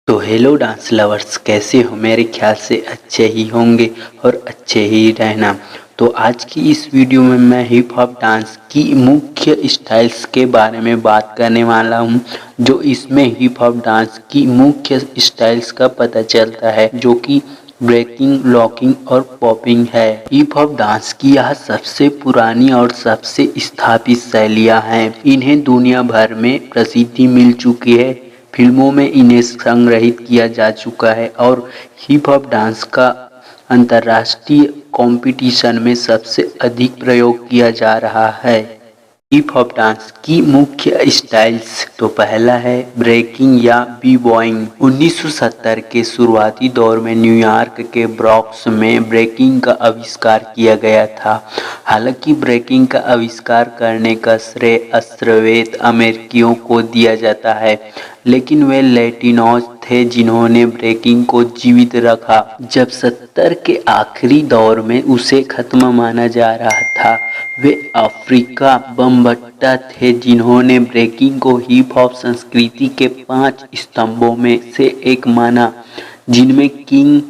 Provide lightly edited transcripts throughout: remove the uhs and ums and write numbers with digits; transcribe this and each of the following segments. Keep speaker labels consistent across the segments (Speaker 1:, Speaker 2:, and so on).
Speaker 1: तो hello dance lovers, कैसे हो? मेरे ख्याल से अच्छे ही होंगे और अच्छे ही रहना। तो आज की इस वीडियो में मैं हिप हॉप डांस की मुख्य स्टाइल्स के बारे में बात करने वाला हूं, जो इसमें हिप हॉप डांस की मुख्य स्टाइल्स का पता चलता है, जो कि ब्रेकिंग, लॉकिंग और पॉपिंग है। हिप हॉप डांस की यह सबसे पुरानी और सबसे स्थापित शैलियाँ हैं। इन्हें दुनिया भर में प्रसिद्धि मिल चुकी है, फिल्मों में इन्हें संग्रहित किया जा चुका है और हिप हॉप डांस का अंतर्राष्ट्रीय कंपटीशन में सबसे अधिक प्रयोग किया जा रहा है। हिप हॉप डांस की मुख्य स्टाइल्स, तो पहला है ब्रेकिंग या बी बॉइंग। 1970 के शुरुआती दौर में न्यूयॉर्क के ब्रॉक्स में ब्रेकिंग का आविष्कार किया गया था। हालांकि ब्रेकिंग का आविष्कार करने का श्रेय श्वेत अमेरिकियों को दिया जाता है, लेकिन वे लैटिनोज थे जिन्होंने ब्रेकिंग को जीवित रखा। जब 70 के आखिरी दौर में उसे खत्म माना जा रहा था, वे अफ्रीका बमबट्टा थे जिन्होंने ब्रेकिंग को हिप हॉप संस्कृति के 5 स्तंभों में से एक माना, जिनमें किंग,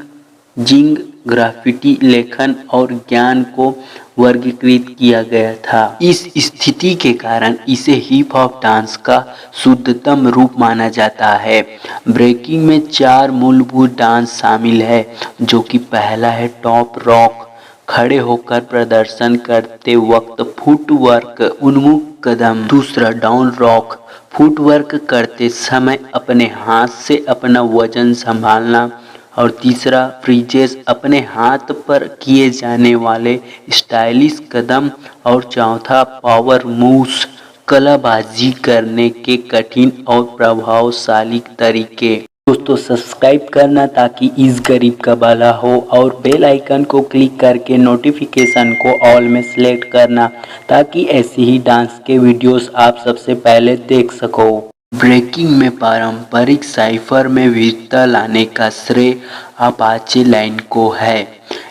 Speaker 1: जिंग, ग्राफिटी, लेखन और ज्ञान को वर्गीकृत किया गया था। इस स्थिति के कारण इसे हिप हॉप डांस का शुद्धतम रूप माना जाता है। ब्रेकिंग में 4 मूलभूत डांस शामिल है, जो कि पहला है टॉप रॉक, खड़े होकर प्रदर्शन करते वक्त फुटवर्क, उन्मुख कदम। दूसरा डाउन रॉक, फुटवर्क करते समय अपने हाथ से अपना वजन संभालना। और तीसरा फ्रीजेस, अपने हाथ पर किए जाने वाले स्टाइलिश कदम। और चौथा पावर मूव्स, कलाबाजी करने के कठिन और प्रभावशाली तरीके। दोस्तों, सब्सक्राइब करना ताकि इस गरीब का भला हो, और बेल आइकन को क्लिक करके नोटिफिकेशन को ऑल में सिलेक्ट करना, ताकि ऐसे ही डांस के वीडियोस आप सबसे पहले देख सको। ब्रेकिंग में पारंपरिक साइफर में विविधता लाने का श्रेय अपाचे लाइन को है।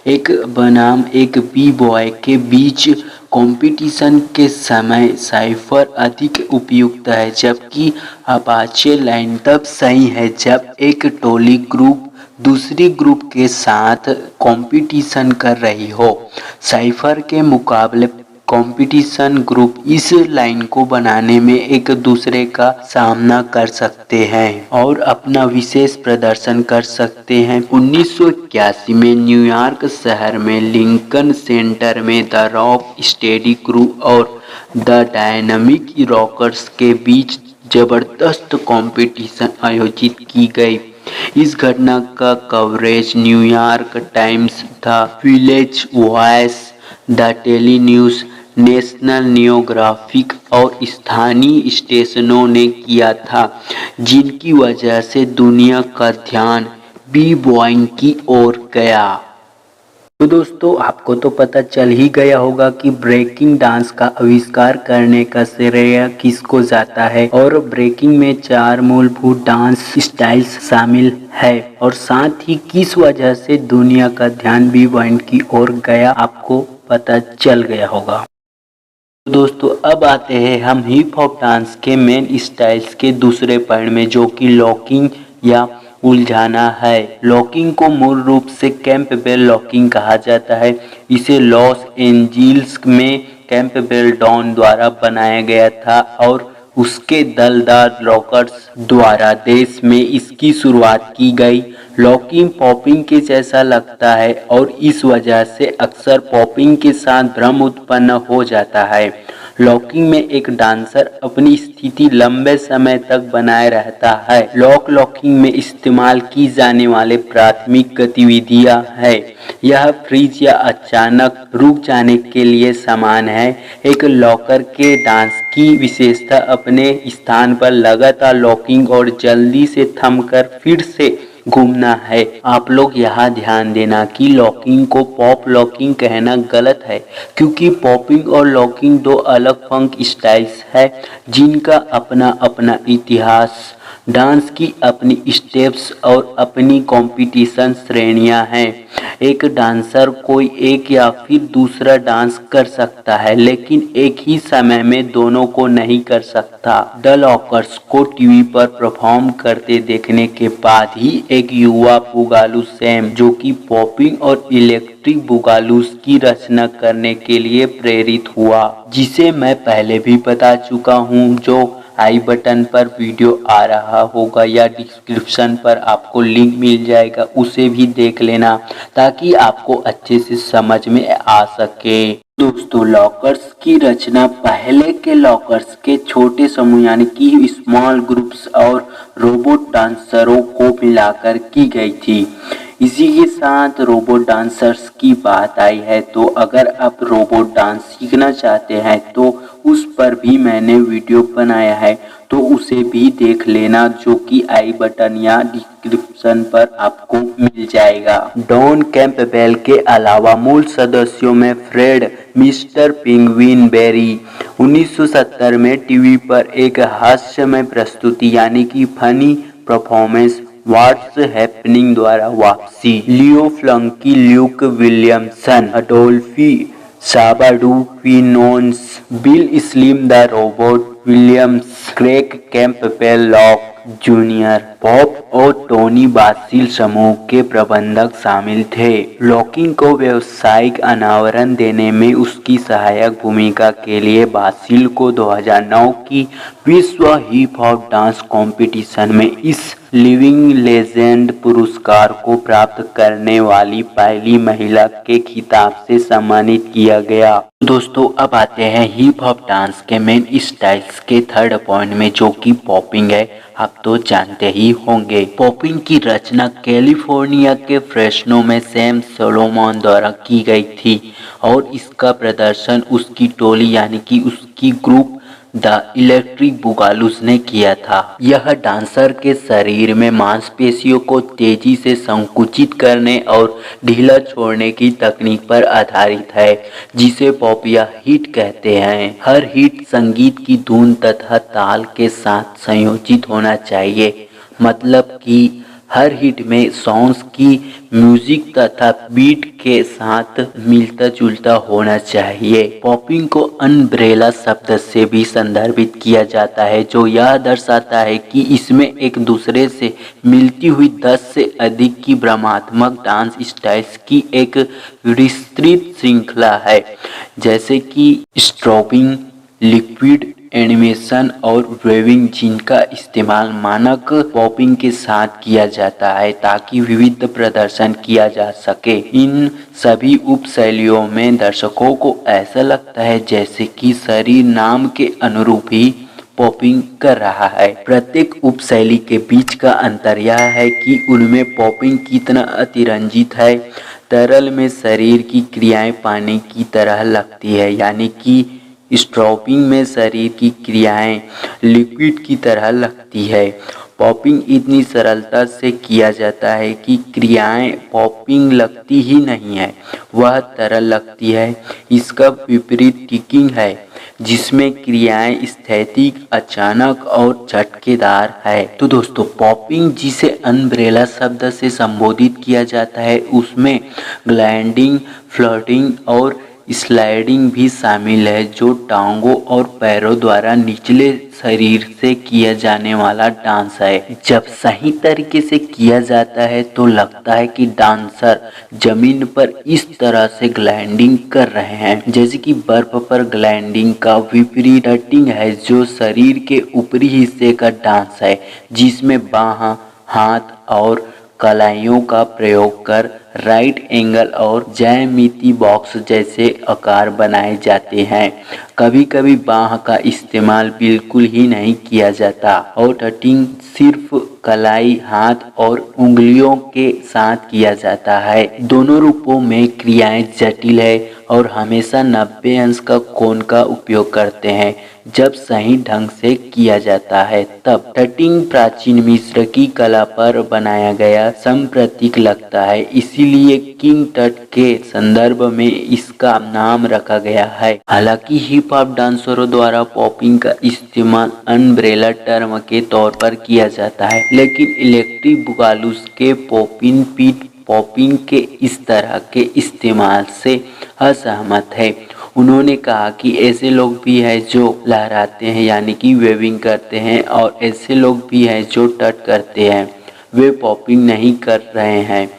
Speaker 1: एक बनाम एक बी बॉय के बीच कंपटीशन के समय साइफर अधिक उपयुक्त है, जबकि अपाचे लाइन तब सही है जब एक टोली ग्रुप दूसरी ग्रुप के साथ कंपटीशन कर रही हो। साइफर के मुकाबले कंपटीशन ग्रुप इस लाइन को बनाने में एक दूसरे का सामना कर सकते हैं और अपना विशेष प्रदर्शन कर सकते हैं। 1981 में न्यूयॉर्क शहर में लिंकन सेंटर में द रॉक स्टेडी क्रू और द डायनामिक रॉकर्स के बीच जबरदस्त कंपटीशन आयोजित की गई। इस घटना का coverage New York times, the village voice, the daily news, national geographic और स्थानीय स्टेशनों ने किया था, जिनकी वजह से दुनिया का ध्यान बी बॉइंग की ओर गया। तो दोस्तों, आपको तो पता चल ही गया होगा कि ब्रेकिंग डांस का आविष्कार करने का श्रेय किसको जाता है, और ब्रेकिंग में 4 मूलभूत डांस स्टाइल्स शामिल है, और साथ ही किस वजह से दुनिया का ध्यान बी बॉइंग की ओर गया, आपको पता चल गया होगा। दोस्तों, अब आते हैं हम हिप हॉप डांस के मेन स्टाइल्स के दूसरे पॉइंट में, जो कि लॉकिंग या उलझाना है। लॉकिंग को मूल रूप से कैंपबेल लॉकिंग कहा जाता है। इसे लॉस एंजिल्स में कैंपबेल डॉन द्वारा बनाया गया था और उसके दलदार रॉकर्स द्वारा देश में इसकी शुरुआत की गई। लॉकिंग पॉपिंग के जैसा लगता है और इस वजह से अक्सर पॉपिंग के साथ भ्रम उत्पन्न हो जाता है। लॉकिंग में एक डांसर अपनी स्थिति लंबे समय तक बनाए रहता है। लॉकिंग में इस्तेमाल की जाने वाले प्राथमिक गतिविधियां है। यह फ्रीज या अचानक रुक जाने के लिए समान है। एक लॉकर के डांस की विशेषता अपने स्थान पर लगातार लॉकिंग और जल्दी से थमकर फिर से घूमना है। आप लोग यहाँ ध्यान देना कि लॉकिंग को पॉप लॉकिंग कहना गलत है, क्योंकि पॉपिंग और लॉकिंग 2 अलग फंक स्टाइल्स है जिनका अपना अपना इतिहास, डांस की अपनी स्टेप्स और अपनी कंपटीशन श्रेणियां हैं। एक डांसर कोई एक या फिर दूसरा डांस कर सकता है, लेकिन एक ही समय में दोनों को नहीं कर सकता। द लॉकर्स को टीवी पर परफॉर्म करते देखने के बाद ही एक युवा बुगालू सैम, जो कि पॉपिंग और इलेक्ट्रिक बुगालूस की रचना करने के लिए प्रेरित हुआ, जिसे मैं पहले भी बता चुका हूँ। जो आई बटन पर वीडियो आ रहा होगा या डिस्क्रिप्शन पर आपको लिंक मिल जाएगा, उसे भी देख लेना ताकि आपको अच्छे से समझ में आ सके। दोस्तों, लॉकर्स की रचना पहले के लॉकर्स के छोटे समूह यानी कि स्मॉल ग्रुप्स और रोबोट डांसरों को मिलाकर की गई थी। इसी के साथ रोबोट डांसर्स की बात आई है, तो अगर आप रोबोट डांस सीखना चाहते हैं तो उस पर भी मैंने वीडियो बनाया है, तो उसे भी देख लेना, जो कि आई बटन या डिस्क्रिप्शन पर आपको मिल जाएगा। डॉन कैंपबेल के अलावा मूल सदस्यों में फ्रेड मिस्टर पिंगविन बेरी 1970 में टीवी पर एक हास्यमय प्रस्तुति यानी कि फनी परफॉर्मेंस व्हाट्स हैपनिंग द्वारा वापसी। लियो फ्लंकी, ल्यूक विलियमसन, अडोल्फी साबाडू फिनोन्स, Bill Slim the robot Williams, Craig Campbell Lock junior, pop और टोनी बासिल समूह के प्रबंधक शामिल थे। लॉकिंग को व्यावसायिक अनावरण देने में उसकी सहायक भूमिका के लिए बासिल को 2009 की विश्व हिप हॉप डांस कॉम्पिटिशन में इस लिविंग लेजेंड पुरस्कार को प्राप्त करने वाली पहली महिला के खिताब से सम्मानित किया गया। दोस्तों, अब आते हैं हिप हॉप डांस के मेन स्टाइल्स के थर्ड पॉइंट में, जो कि पॉपिंग है। आप तो जानते ही होंगे। पॉपिंग की रचना कैलिफोर्निया के फ्रेस्नो में सैम सोलोमन द्वारा की गई थी और इसका प्रदर्शन उसकी टोली यानी कि उसकी ग्रुप द इलेक्ट्रिक बुगालूस ने किया था। यह डांसर के शरीर में मांसपेशियों को तेजी से संकुचित करने और ढीला छोड़ने की तकनीक पर आधारित है, जिसे पॉप या हिट कहते हैं। हर हिट संगीत की धुन तथा ताल के साथ संयोजित होना चाहिए, मतलब कि हर हिट में सॉन्ग्स की म्यूजिक तथा बीट के साथ मिलता जुलता होना चाहिए। पॉपिंग को अम्ब्रेला शब्द से भी संदर्भित किया जाता है, जो यह दर्शाता है कि इसमें एक दूसरे से मिलती हुई 10 से अधिक की भ्रमात्मक डांस स्टाइल्स की एक विस्तृत श्रृंखला है, जैसे कि स्ट्रोबिंग, लिक्विड एनिमेशन और वेविंग, जिनका इस्तेमाल मानक पॉपिंग के साथ किया जाता है ताकि विविध प्रदर्शन किया जा सके। इन सभी उप शैलियों में दर्शकों को ऐसा लगता है जैसे कि शरीर नाम के अनुरूप ही पॉपिंग कर रहा है। प्रत्येक उपशैली के बीच का अंतर यह है कि उनमें पॉपिंग कितना अतिरंजित है। तरल में शरीर की क्रियाएं पानी की तरह लगती है, यानी कि स्ट्रोपिंग में शरीर की क्रियाएं लिक्विड की तरह लगती है। पॉपिंग इतनी सरलता से किया जाता है कि क्रियाएं पॉपिंग लगती ही नहीं है, वह तरल लगती है। इसका विपरीत टिकिंग है, जिसमें क्रियाएं स्थैतिक, अचानक और झटकेदार है। तो दोस्तों, पॉपिंग जिसे अम्ब्रेला शब्द से संबोधित किया जाता है, उसमें ग्लाइडिंग, फ्लोटिंग और स्लाइडिंग भी शामिल है, जो टांगों और पैरों द्वारा निचले शरीर से किया जाने वाला डांस है। जब सही तरीके से किया जाता है तो लगता है कि डांसर जमीन पर इस तरह से ग्लाइडिंग कर रहे हैं, जैसे कि बर्फ पर ग्लाइडिंग का विपरीत टटिंग है, जो शरीर के ऊपरी हिस्से का डांस है, जिसमें बाह, हाथ और कलाइयों का प्रयोग कर राइट एंगल और ज्यामिति बॉक्स जैसे आकार बनाए जाते हैं। कभी कभी बाह का इस्तेमाल बिल्कुल ही नहीं किया जाता और टटिंग सिर्फ कलाई, हाथ और उंगलियों के साथ किया जाता है। दोनों रूपों में क्रियाएं जटिल है और हमेशा 90 अंश का कोण का उपयोग करते हैं। जब सही ढंग से किया जाता है तब टटिंग प्राचीन मिस्र की कला पर बनाया गया संप्रतीक लगता है, इसीलिए किंग टट के संदर्भ में इसका नाम रखा गया है। हालांकि हिप हॉप डांसरों द्वारा पॉपिंग का इस्तेमाल अम्ब्रेला टर्म के तौर पर किया जाता है, लेकिन इलेक्ट्रिक बुगालूस के पॉपिंग के इस तरह के इस्तेमाल से असहमत है। उन्होंने कहा कि ऐसे लोग भी हैं जो लहराते हैं यानी कि वेविंग करते हैं और ऐसे लोग भी हैं जो टट करते हैं, वे पॉपिंग नहीं कर रहे हैं।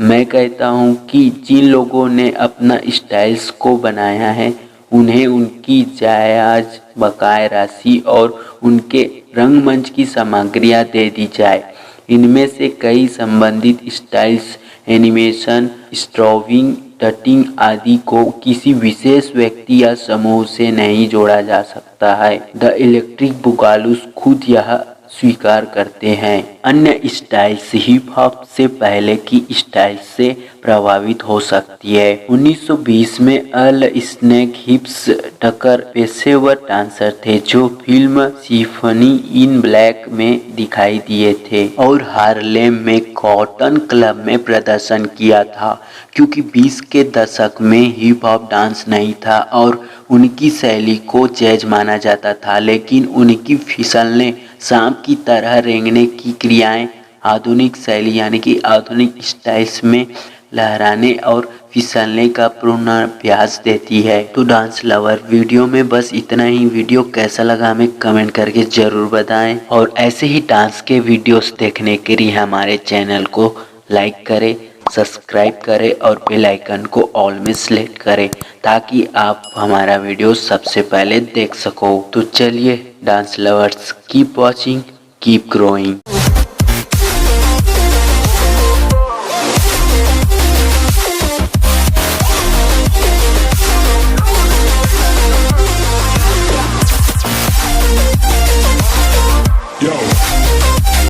Speaker 1: मैं कहता हूं कि जिन लोगों ने अपना स्टाइल्स को बनाया है उन्हें उनकी जायज़ बकाया राशि और उनके रंगमंच की सामग्रियां दे दी जाए। इनमें से कई संबंधित स्टाइल्स एनिमेशन, स्ट्रोबिंग, टटिंग आदि को किसी विशेष व्यक्ति या समूह से नहीं जोड़ा जा सकता है। द इलेक्ट्रिक बुगालूस खुद यह स्वीकार करते हैं। अन्य स्टाइल्स हिप हॉप से पहले की स्टाइल से प्रभावित हो सकती है। 1920 में अल स्नैक हिप्स टकर पेशेवर डांसर थे जो फिल्म सिम्फनी इन ब्लैक में दिखाई दिए थे और हार्लेम में कॉटन क्लब में प्रदर्शन किया था। क्योंकि 20 के दशक में हिप हॉप डांस नहीं था और उनकी शैली को जैज माना जाता था, लेकिन उनकी फिसलने सांप की तरह रेंगने की क्रियाएं आधुनिक शैली यानी कि आधुनिक स्टाइल्स में लहराने और फिसलने का पूर्वाभ्यास देती है। तो डांस लवर, वीडियो में बस इतना ही। वीडियो कैसा लगा हमें कमेंट करके जरूर बताएं और ऐसे ही डांस के वीडियोस देखने के लिए हमारे चैनल को लाइक करें, सब्सक्राइब करें और बेल आइकन को ऑल में सेलेक्ट करें ताकि आप हमारा वीडियो सबसे पहले देख सको। तो चलिए dance lovers, keep watching, keep growing.